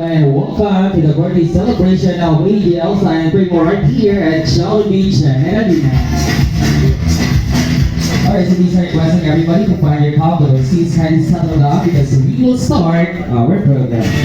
And welcome to the birthday celebration of AJ Elsa and Primo right here at Jollibee Canada. Alright, so these are requesting everybody to find your comfortable seats, kindly settle up because we will start our program.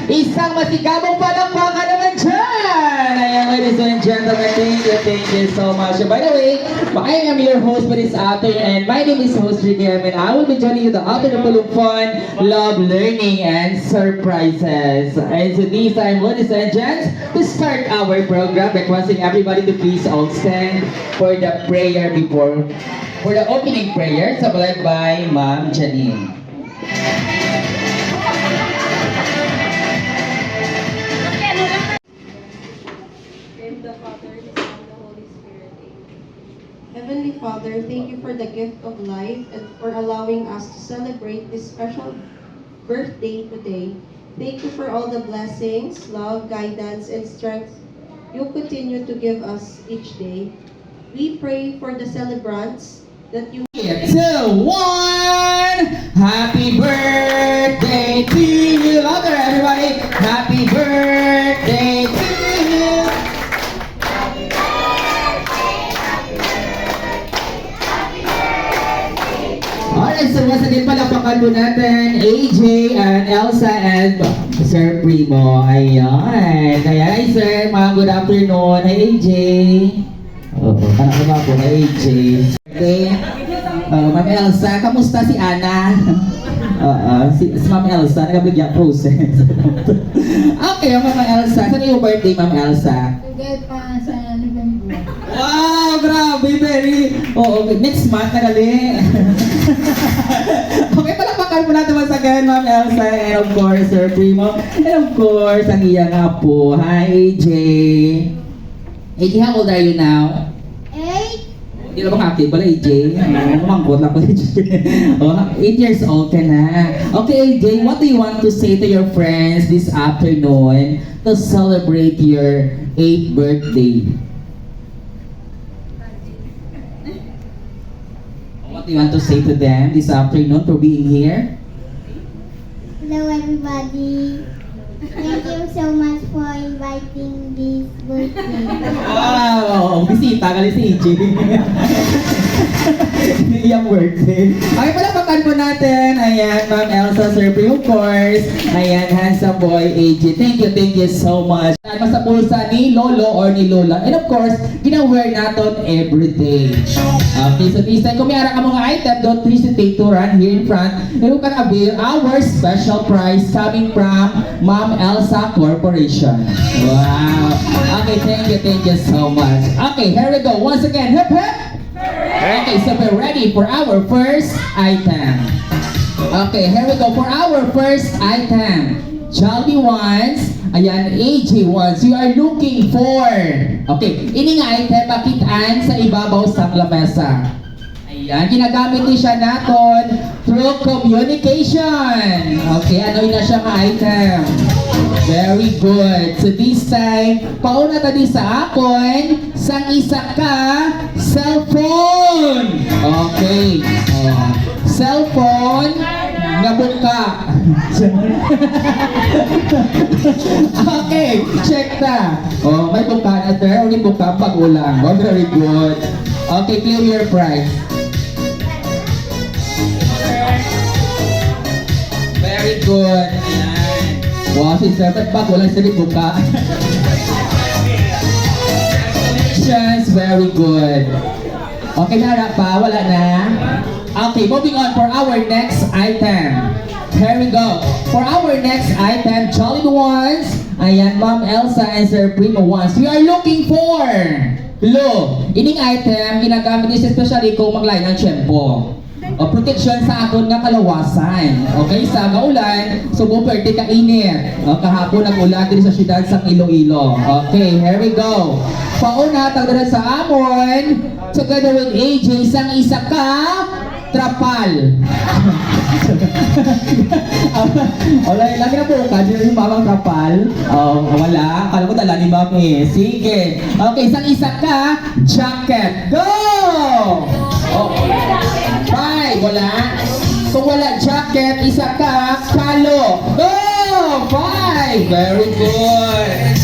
Isang masigabong palakpakan naman dyan! Ayan, ladies and gentlemen, thank you so much. By the way, I am your host for this afternoon, and my name is Host Ricky, and I will be joining you the afternoon full of fun, love, learning, and surprises. And so this time, ladies and gents, to start our program, requesting everybody to please all stand for the prayer for the opening prayer, supplied by Ma'am Janine. Heavenly Father, thank you for the gift of life and for allowing us to celebrate this special birthday today. Thank you for all the blessings, love, guidance, and strength you continue to give us each day. We pray for the celebrants that you... 3, 2, 1! Happy birthday to you! Louder, everybody! Happy birthday to you! Alright, so once again, palakpakan po natin AJ and Elsa and Sir Primo. Ayan. Kaya, sir, mga good afternoon. Hi, AJ. Oo, parang ba po, hi, AJ. Okay. Ma'am Elsa, kamusta si Ana? Si Ma'am Elsa, nagabigyan process. Okay, Ma'am Elsa. Saan yung birthday, Ma'am Elsa? Tugay pa sa November. Wow, grabe, very... Oo, next month na gali. Okay, palakpakan po natin once again, Ma'am Elsa, and of course, Sir Primo, and of course, ang iya nga po. Hi, AJ. AJ, how old are you now? 8. Hindi na bang active pala, AJ? Mangkot na po, AJ. 8 years old ka na. Okay, AJ, what do you want to say to your friends this afternoon to celebrate your 8th birthday? What do you want to say to them this afternoon for being here? Hello everybody. Thank you so much for inviting this birthday. Wow! Bisita ka si AJ. Iyang birthday. Okay, palakpakan po natin. Ayan, Ma'am Elsa, Sir Primo, of course. Ayan, handsome boy, AJ. Thank you so much. Sa pulsa ni Lolo or ni Lola. And of course, gina-wear natin every day. Okay, so this time, kung may ara ka mga item, don't hesitate to run here in front. And you can avail our special prize coming from Ma'am Elsa Corporation. Wow! Okay, thank you so much. Okay, here we go. Once again, hip hip! Okay, so we're ready for our first item. Okay, here we go for our first item. Jollibee ones, ayan, AJ ones, you are looking for. Okay, ini nga item, pakitaan sa ibabaw sa lamesa. Ayan, ginagamit din siya natin through communication. Okay, ano yun na siya ka item? Very good. So this time, pauna tadi sa akon, sang isa ka, cellphone. Okay. Cellphone, nabuka. Okay, check ta. Oh, may buka na there, ulit buka pag ulang. Oh, very good. Okay, clear your price. good. Ayan. Wow, si Sir, ba't ba walang salibo ka? Congratulations, very good. Okay, na pa? Wala na? Okay, moving on for our next item. Here we go. For our next item, Jolly ones. Ayan, Ma'am Elsa and Sir Primo ones. We are looking for Lo. Ining item, ginagamit niya especially kung maglain ng tiyempo. O protection sa aton nga kalawasan. Okay, sa maulan, subo pwede kainit. O, kahapon nag-ulan din sa syudad sa Iloilo. Okay, here we go. Pauna, tagdara sa amon, together with AJ, sang isa ka, trapal. Wala, lagi na po ka, dito yung mamang trapal. Wala, kala ko dala ni Ma'am eh. Sige. Okay, sang isa ka, jacket. Go! Oh. Five, wala. Kung wala jacket, isa ka, kalo. Go! Five! Very good.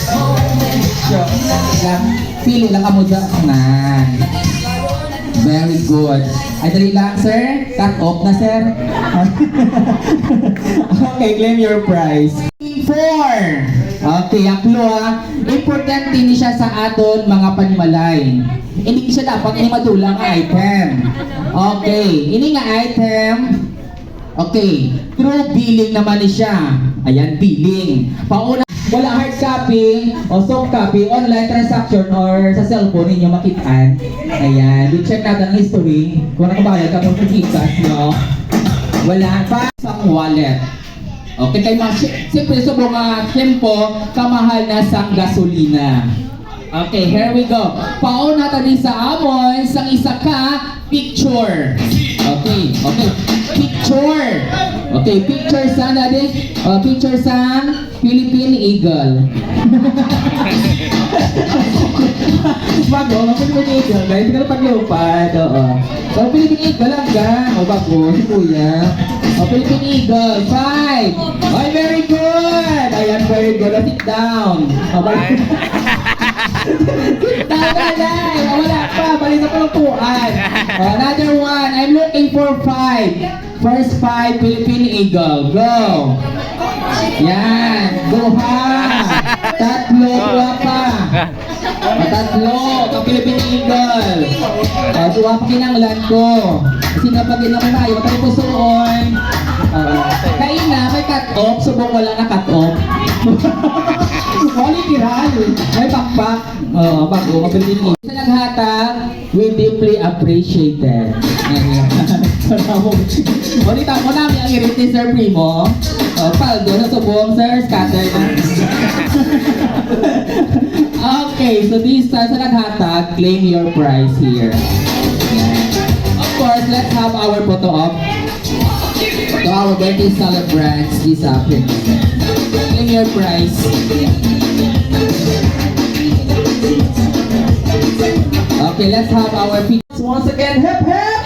Pili lang kamo dyan. Very good. Ay, dali lang, sir. Cut off na, sir. Okay, claim your prize. Four. Okay, ang clue ha. Importante ni siya sa aton mga panimalay. Hindi siya dapat ni madulang item. Okay, ini nga item. Okay, through billing naman ni siya. Ayan, billing. Pauna, wala hard copy o soft copy, online transaction or sa cellphone ninyo makitaan. Ayan, i-check natin ang history. Kung nakabayad ka kung kikikas, no? Wala pa sa wallet. Okay, kay mga, siyempre sa mga tempo, kamahal na sa gasolina. Okay, here we go. Pauna natin sa amon, sang isa ka, picture. Okay, okay. Picture. Okay, picture sa natin. Picture sa Philippine Eagle. Bago, ang Philippine Eagle, guys. Hindi ka na paglupad. Oo. So, Philippine Eagle lang ka. O, bago, si Kuya. O, Philippine Eagle. 5. Ay, very good. Ayan, very good. Sit down. O, balik. Sit down na, Day. O, wala pa. Balik na palupuan. O, another one. I'm looking for 5. First 5, Philippine Eagle. Go. Yan. Go ha. Tatlo. Dua pa. Tatlo. Ang Philippine Eagle. Dua pa kinanglan ko. Kasi napagin naman na. Yung matay pusoon. Kain na. May cut-off. Subong wala na cut-off. Wali kiral. May pakpak. Bago. Philippine Eagle. Sa naghatag, we deeply appreciated. Ulitan mo namin ang irit ni Sir Primo. Paldo na subong, Sir. Scatter na. Okay, so this time sa naghatag, claim your prize here. Of course, let's have our photo op to our birthday celebrants this afternoon. Claim your prize. Okay, let's have our pictures once again. Hip hip!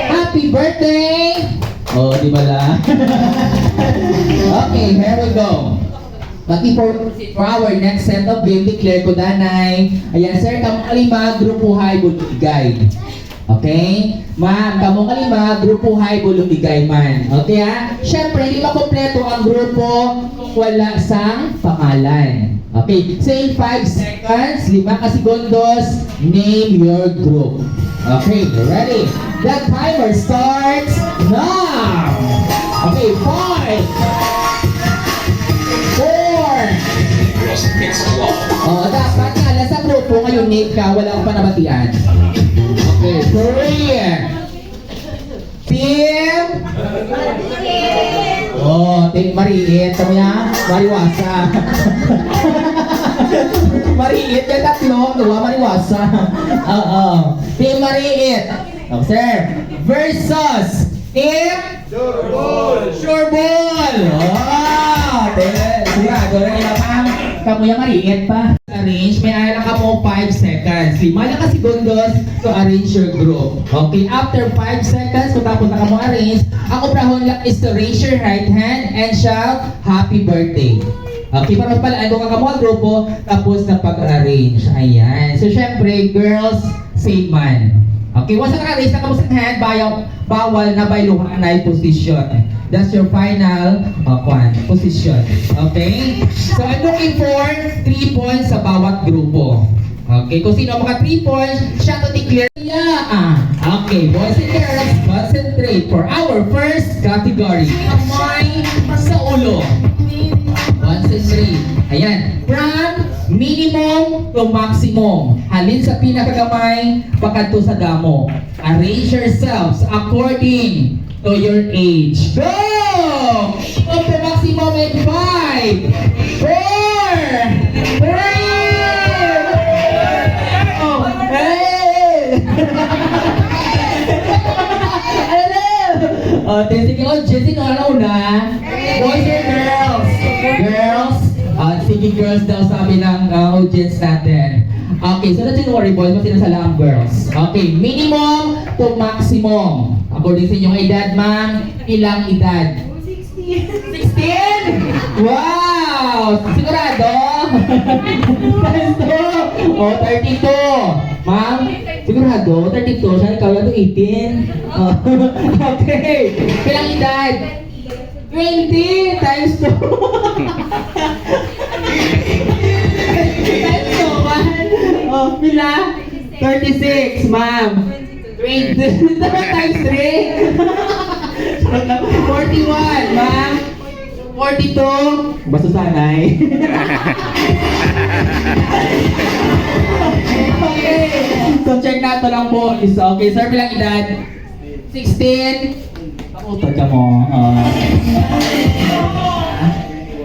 Happy birthday! Oh, di ba lang? Okay, here we go. But before we proceed for our next set of game, declare ko danay. Ayan, sir, kamong kalima, grupuhay, bulugigay. Okay? Ma'am, kamong kalima, grupuhay, bulugigay man. Okay ha? Siyempre, hindi makompleto ang grupo kung wala sang pangalan. Okay, say 5 seconds, 5 segundos, name your group. Okay, ready? The timer starts now! Okay, 5 4 dapat nga, nasa grupo ngayon, Nick ka, wala akong panabatian. Okay, 3 Team Team Mariit, sabi niya, Mariwasa. Mariit, yung tatlo, diba, Mariwasa. Team Mariit. Sir, versus Team Sureball. Sigurado na nila pa. Kamu yung mariit pa. Arrange, may ala ka mo 5 seconds. 5 lang ka segundos to arrange your group. Okay, after 5 seconds, kung tapos na ka mo arrange, ang uprahon lang is to raise your right hand and shout, Happy Birthday. Okay, para pala, kung ka mo ang grupo, tapos na pag-arrange. Ayan. So, syempre, girls, save man. Okay, once naka-raise na kamusta hand, bawal na bailuhan na yung position. That's your final position. Okay? So I'm looking for 3 points sa bawat grupo. Okay, kung sino maka 3 points, siya to declare. Okay, boys and girls, concentrate for our first category. Kamay sa ulo. Concentrate. Ayan. From minimum to maximum. Halin sa pinakagamay, pakadto sa damo. Arrange yourselves according to your age. Go! Minimum to maximum in 5, 4, 3, sige, Jesse, una. Boys and girls. Girls. Sige, girls daw sabi ng audience natin. Okay, so don't you worry, boys. Mas sinasala ang girls. Okay, minimum to maximum. According sa inyong edad, ma'am, ilang edad? 16? Wow! Sigurado? Times 2. Oh, 32. Ma'am, sigurado? 32. Siya, ikaw yan 18. Oh, okay. Ilang edad? 20 times 2. Times 2, oh, pila? 36, ma'am. 20 times 3. 41, ma'am. 42. Basta sanay. Okay. So check nato lang po. Okay, sir, bilang edad? 16. Pakuto ka mo.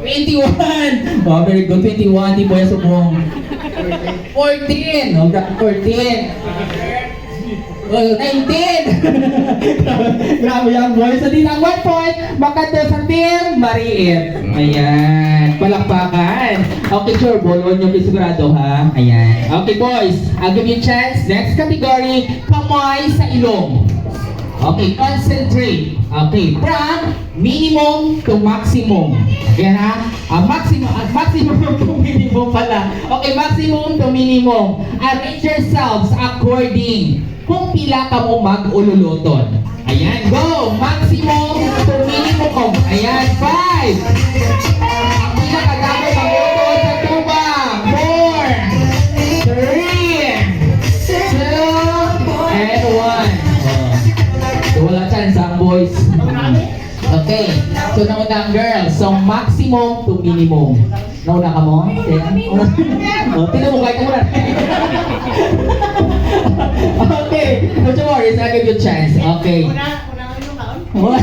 21. Oh, very good. 21. Di po yung subong. 14. Oh, 14. 19! Grabe yung boys. So, di lang 1 point. Makado sa team Mariit. Ayan. Palakpakan. Okay, sure. Bolon nyo sigurado, ha? Ayan. Okay, boys. I'll give you a chance. Next category. Kamay sa ilong. Okay, concentrate. Okay, from minimum to maximum. Ayan, ha? Maximum to minimum pala. Okay, maximum to minimum. Arrange yourselves according kung pila ka mo mag-ululuton. Ayan, go! Maximum to minimum. Ayan, 5. Pila ka dami mag-ululuton sa tubang. 4, 3, 2, and 1. So, wala chance ang boys. Okay, so nauna ang girls. So, maximum to minimum. Nauna ka mo? Tingnan mo, kahit muna. Okay, don't you worry, I'll give you a chance. Okay. From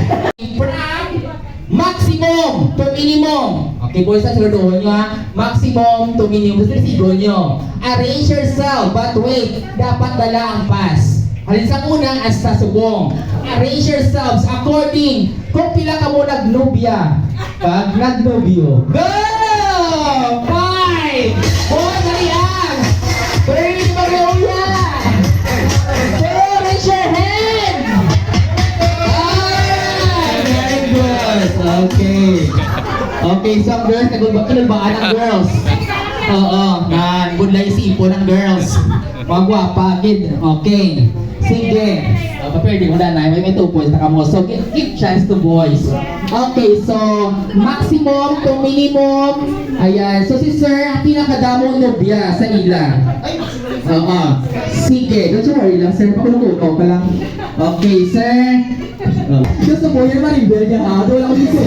maximum to minimum. Okay, boys, siguraduhin nyo, ha? Maximum to minimum. Gusto sigo nyo. Arrange yourself, but wait, dapat dala ang pass. Halin sa unang hasta subong. Arrange yourselves according kung pila ka mo nagnobya. Pag nagnobyo. Go! 5! 4, dali ang! 3, mag-uya! Raise your hand! Very good. Okay. Okay, some girls, kinulbaan ng girls. Oo, nagudlay si ipo ng girls. Magwapa, kid. Okay. Sige. Pwede mo na, may 2 points na kamo. So, give chance to boys. Okay, so, maximum to minimum. Ayan. So, si sir, ang pinakadamong nobya sa ila. Oo. Sige. Don't you worry lang, sir. Pakulong-kukaw ka lang. Okay, sir. Gusto mo, yun marimbel niya ha. Doon lang dito.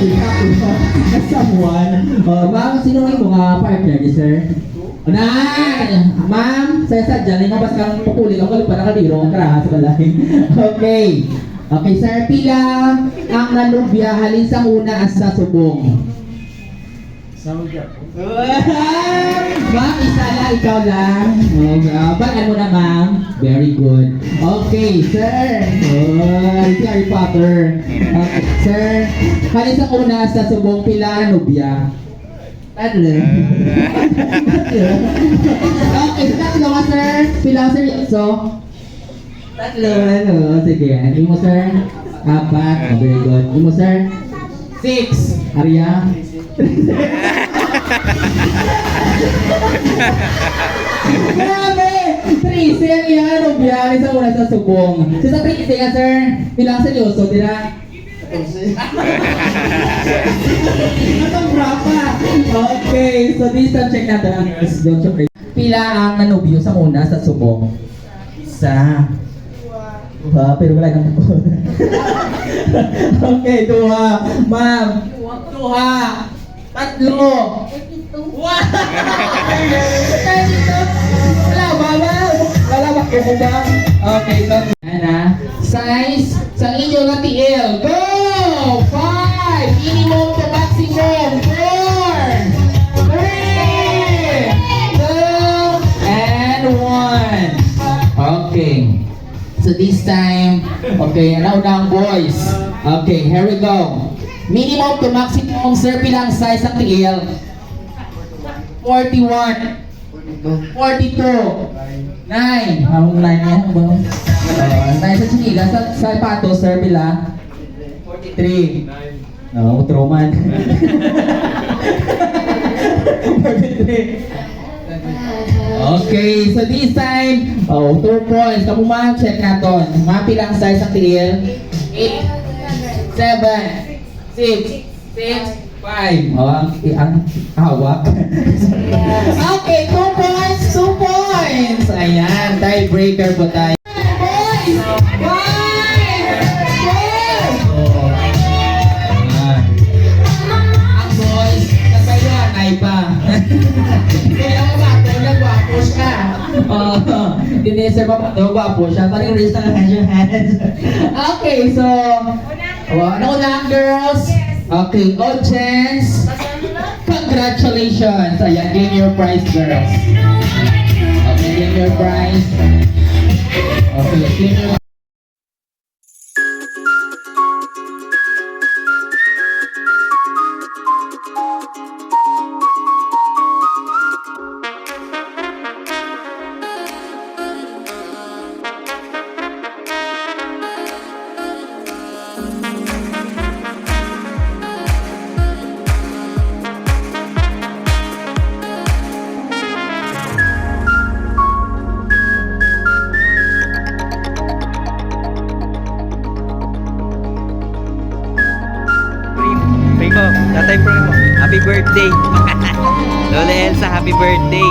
As someone. Ma'am, sino yung mga partner ni sir? Ma'am, sa dyan, yung mabas kang pupuli, ang galing pa nakaliro, ang karaha sa balay. Okay. Okay, sir, pila ang nalubya halin sa una as sa subong. Ma'am, isa lang, ikaw lang. Balaan mo na, ma'am. Very good. Okay, sir. Si Harry Potter. Okay, sir, halin sa una as sa subong, pila ang nubya. Tatlo. Okay, so tatlo ka, sir. Pila, sir? So, tatlo. Sige, hindi mo, sir. 4. Oh, very good. Hindi mo, sir. 6. Arya. Grabe! Trisi ang yan, o biyari sa una sa subong. So sa Trisi nga, sir, bilang seryoso, dira? Anong brapa? Okay, so this time check natin ang girls. Don't you pray. Pila ang nanubyo sa una sa subong? Isa. Dua, pero wala nang bukod. Okay, dua. Ma'am. Dua. Tatlo. Wow! Wala ba ba? Wala ba ko ba? Okay, so Ana, size sa inyo na TL. Go! 5, minimum to maximum. 4, 3, 2, and 1. Okay. So this time, okay, now ang boys. Okay, here we go. Minimum to maximum, sir, pilang size ang TL? 41. 42. 9. Anong 9 yan? Tayo sa chinila, sa sapato, sir, pila? 43. No, Troman. 43. Okay, so this time, 2 points. Kamu ma-check natin. Mapilang size ang TL? 8, 7, 6, 5. Ang hawak. Okay, 2 points, 2 points. Ayan, tiebreaker po tayo. Boys! 5! 4! Ang boys, nagbayuan ay pa. Kaya mo ba, nagwapo siya. Hindi sir pa nagwapo siya. Parang raise na yung hands. Okay, so, ano lang girls? Okay, audience. Congratulations. Ayan, gain your prize, girls. Okay, gain your prize. Okay, gain your Primo, tatay Primo, happy birthday! Lola Elsa, happy birthday!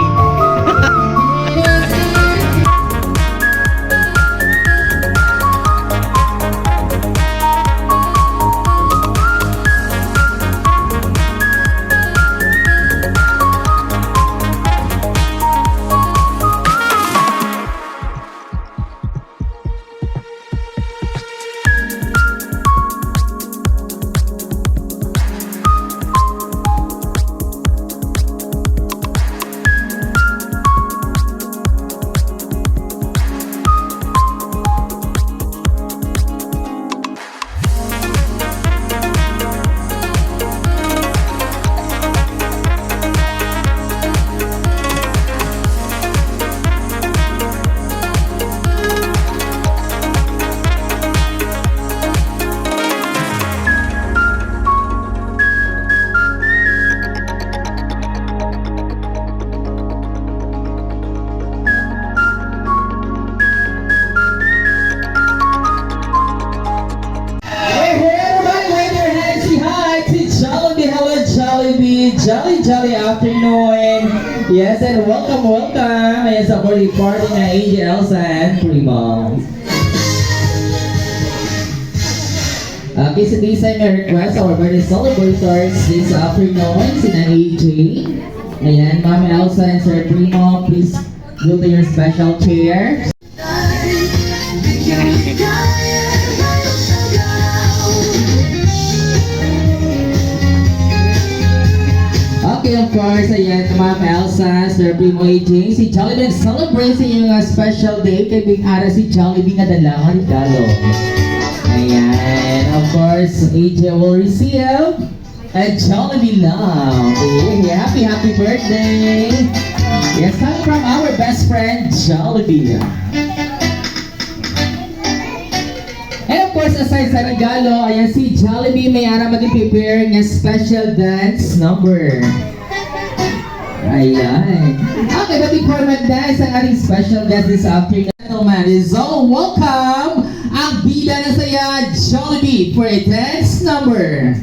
Jolly afternoon. Yes, and welcome. Ayan sa birthday party na AJ, Elsa, and Primo. Okay, so this time I request our birthday celebrators this afternoon, sina AJ. Ayan, Ma'am Elsa and Sir Primo, please go to your special chair. Okay, of course, ayan, Ma'am Elsa, Sir Primo AJ, si Jollibee celebrates yung special day kay Big Ara si Jollibee nga dalang regalo. Ayan, of course, AJ will receive a Jollibee love. Okay, happy birthday. Yes, coming from our best friend, Jollibee. And of course, aside sa regalo, ayan si Jollibee may ara mag-prepare ng special dance number. Ayan. Okay, but before mag-dance ang ating special guest this afternoon, gentlemen, is all welcome ang bida na saya, Jollibee, for a dance number.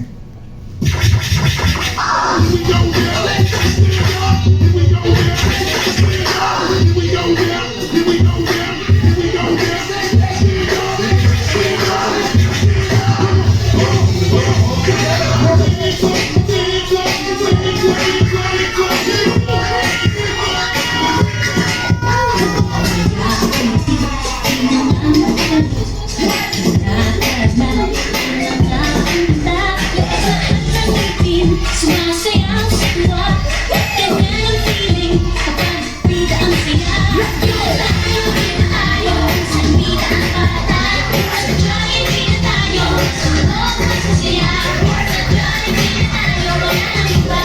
Sumasayaw sa tuwa, ganyan ang feeling kapag bida ang saya. Tayo, tayo, sa bida ang bata, sa Jollibee na tayo, sa loob ng sasaya. Sa Jollibee na tayo, wala nang iba.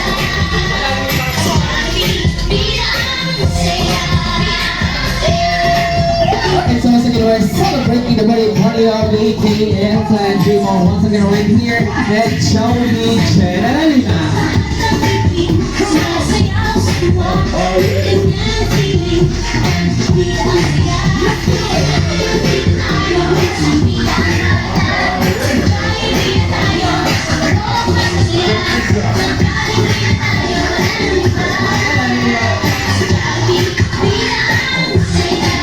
Jollibee, bida ang saya. And so once again, we're celebrating the birthday party of the 18th and Dream On. Once again, right here at Jollibee, Generalina. Sumasayaw sa tuwa, ganyan ang feeling kapag bida ang saya. Tayo, sa bida ang bata, sa Jollibee na tayo, sa loob ng sasaya. Sa Jollibee na tayo, wala nang iba. Jollibee, bida ang saya.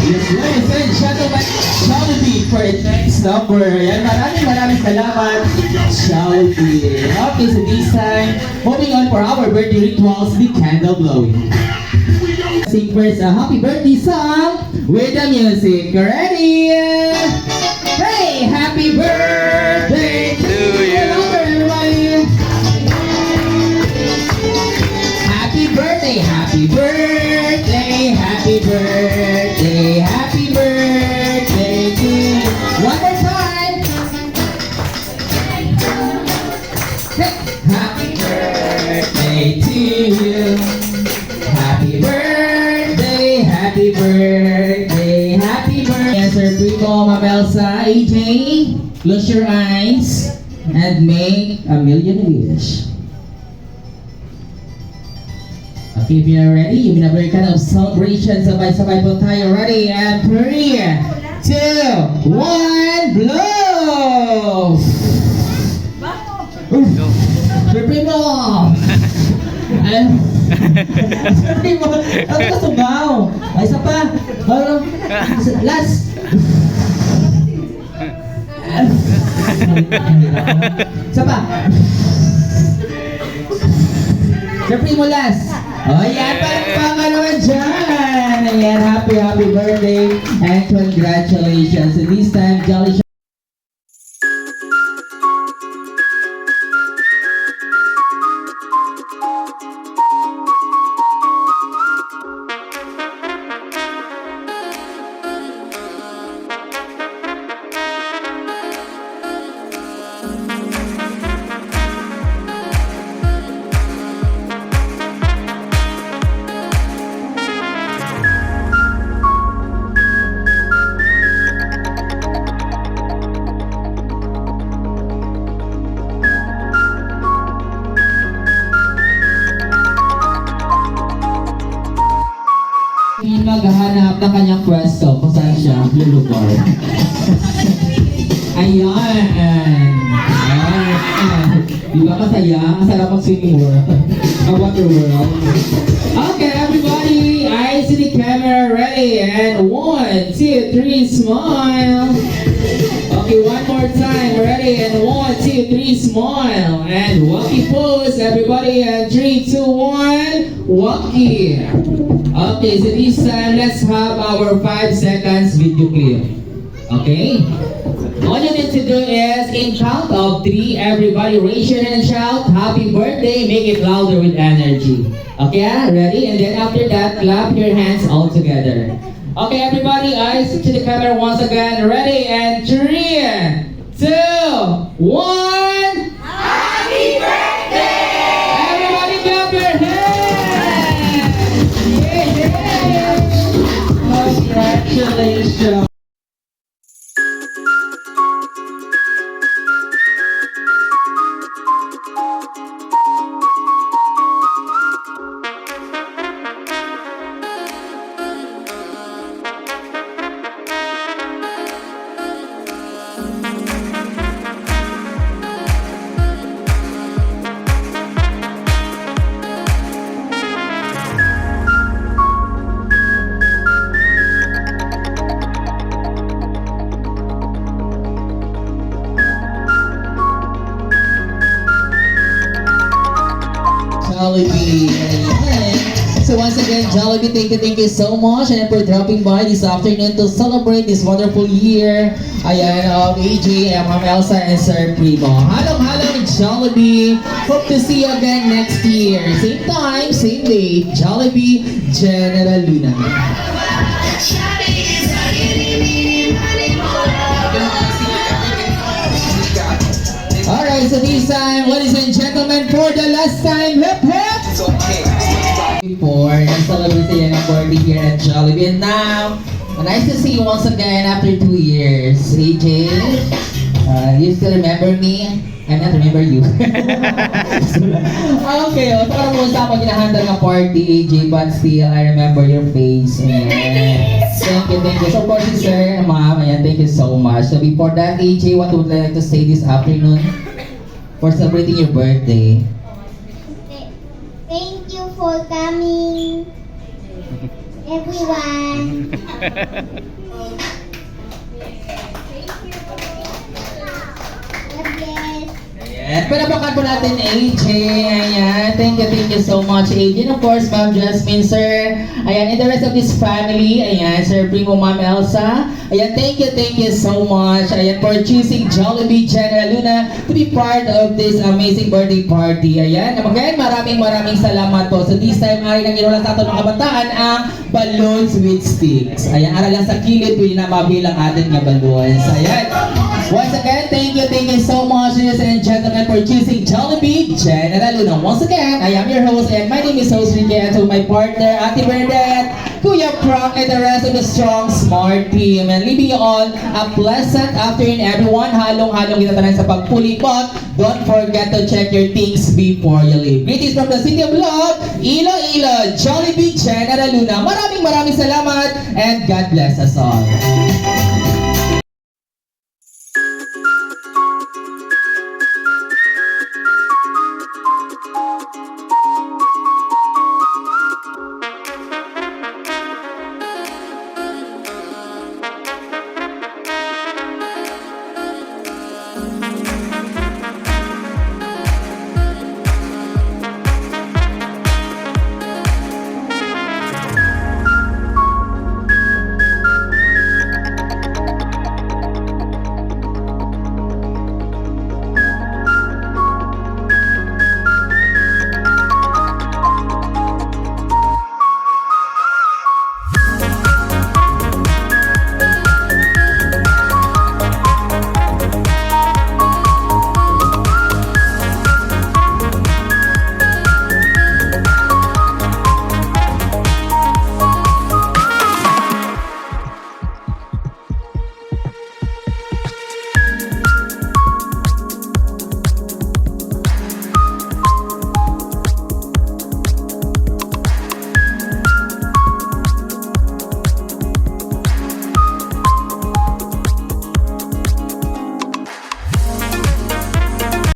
Yes, ladies and gentlemen, Jollibee for its next number. Yan, maraming salamat, Jollibee. Okay, so this time, moving on for our birthday rituals, the candle blowing. Sing first a happy birthday song with the music. Ready? Hey, happy birthday to you, everybody. Happy birthday, happy birthday, happy birthday, happy birthday to you. One more time. Hey. Happy birthday to you. Happy birthday, happy birthday, happy birthday. Answer Primo, Ma'am Elsa, AJ, close your eyes and make a million wish. Okay, if you're ready, yung binabalikan of celebration, sabay-sabay po tayo. Ready? And 3, 2, 1, blow! Go. Sir Primo! Sir Primo, ako ka sumaw. Ay, isa pa. Last. Isa pa. Sir Primo, last. Oh, yan, palakpakan naman dyan. Ayan, happy birthday and congratulations. And this time, Jolly maghahanap ng kanyang pwesto kung saan siya lulugar. Ayan. Di ba masaya? Ang sarap mag-swimming world. A water world. Okay, everybody. Eyes in the camera. Ready? And 1, 2, 3, smile. Okay, one more time. Ready? And 1, 2, 3, smile. And walkie pose, everybody. And 3, 2, 1, walkie. Okay, so this time, let's have our 5 seconds video clip. Okay? All you need to do is, in count of 3, everybody raise your hand and shout, happy birthday, make it louder with energy. Okay, ready? And then after that, clap your hands all together. Okay, everybody, eyes to the camera once again. Ready? And 3, 2, 1. Happy birthday! Everybody clap your hands! Yeah! Congratulations! Jollibee. Ayan. So once again, Jollibee, thank you so much and for dropping by this afternoon to celebrate this wonderful year. Ayan, of AJ, Ma'am Elsa, and Sir Primo. Halong-halong Jollibee. Hope to see you again next year. Same time, same date. Jollibee, General Luna. Alright, so this time, ladies and gentlemen, for the last time, hip hip! Before, celebrate yan ang birthday here at Jollibee. And now, nice to see you once again after 2 years. AJ, you still remember me? I not remember you. Okay, so parang mo sa ako ginahanda ng party, AJ, but still, I remember your face. Ayan. Thank you. So, for you, sir, ma'am, ayan, thank you so much. So, before that, AJ, what would you like to say this afternoon for celebrating your birthday? Thank you for coming, everyone. God bless. Ayan. Pinapakan po natin AJ. Ayan. Thank you so much AJ. And of course, Ma'am Jasmine, sir. Ayan. And the rest of this family. Ayan. Sir Primo, Ma'am Elsa. Ayan. Thank you so much. Ayan. For choosing Jollibee General Luna to be part of this amazing birthday party. Ayan. Again, maraming salamat po. So this time, ay nang inulat sa ato mga kabataan ang balloons with sticks. Ayan. Ara lang sa kilid, pwede na mabilang atin nga balloons. Ayan. Once again, thank you so much, ladies and gentlemen, for choosing Jollibee General Luna. Once again, I am your host, and my name is Host Ricky, and to my partner, Ate Bernadette, Kuya Frank, and the rest of the strong, smart team. And leaving you all a pleasant afternoon, everyone. Halong-halong kita tanan sa pagpulipot. Don't forget to check your things before you leave. Greetings from the City of Love, Iloilo, Jollibee General Luna. Maraming salamat, and God bless us all.